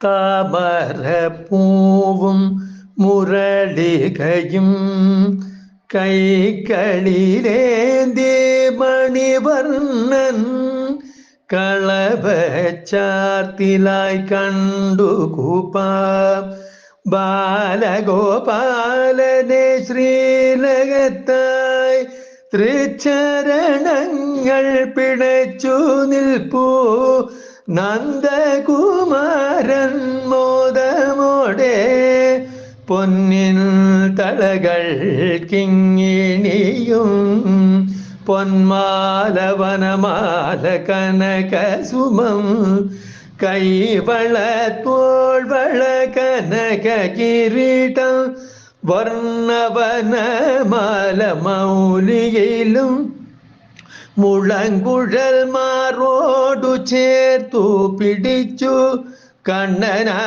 താമരപ്പൂവും മുരളികയും കൈകളിലേന്തി മണിവർണ്ണൻ കളഭച്ചാർത്തിലായി കണ്ടു കൂപ്പാം ബാലഗോപാലനെ ശ്രീലകത്തായി തൃച്ചരണങ്ങൾ പിടച്ചു നിൽപ്പൂ നന്ദകുമാരൻ മോദമോടെ പൊന്നിൻ തളകൾ കിങ്ങിണിയും പൊന്മാല വനമാല കനകസുമം കൈവള തോൾവള കനക കിരീടം വർണ്ണവനമാല മൗലിയിലും മുളങ്കുഴൽ മാറോടു ചേർത്തു പിടിച്ചു കണ്ണനാ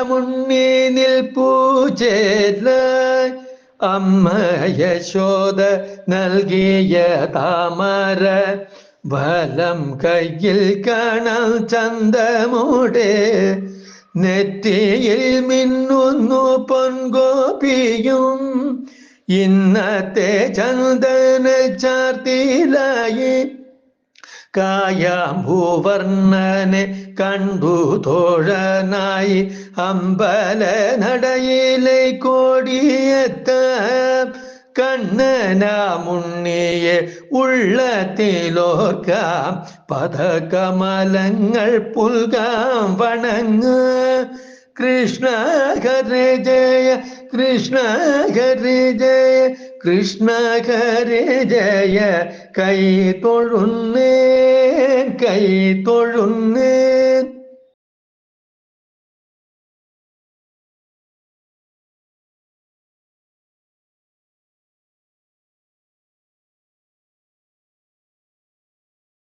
മുന്നി നിൽപ്പൂ ചേർന്നായി അമ്മ യശോദ നൽകിയ താമര വലം കയ്യിൽ കാണാം ചന്തമോടെ നെറ്റിയിൽ മിന്നുന്നു പൊൻഗോപിയും ഇന്നത്തെ ചന്ദന ചാർത്തിലായി കായാംഭൂവർണ്ണനെ കണ്ടു തോഴനായി അമ്പല നടയിലെ കോടിയെത്താം കണ്ണനാമുണ്ണിയെ ഉള്ളത്തിലോർക്കാം പദകമലങ്ങൾ പുൽകാം വണങ്ങ കൃഷ്ണ ഹരേ ജയ കൃഷ്ണ ഹരേ ജയ കൃഷ്ണ ഹരേ ജയ കൈ തൊഴുന്നേ കൈ തൊഴുന്നേ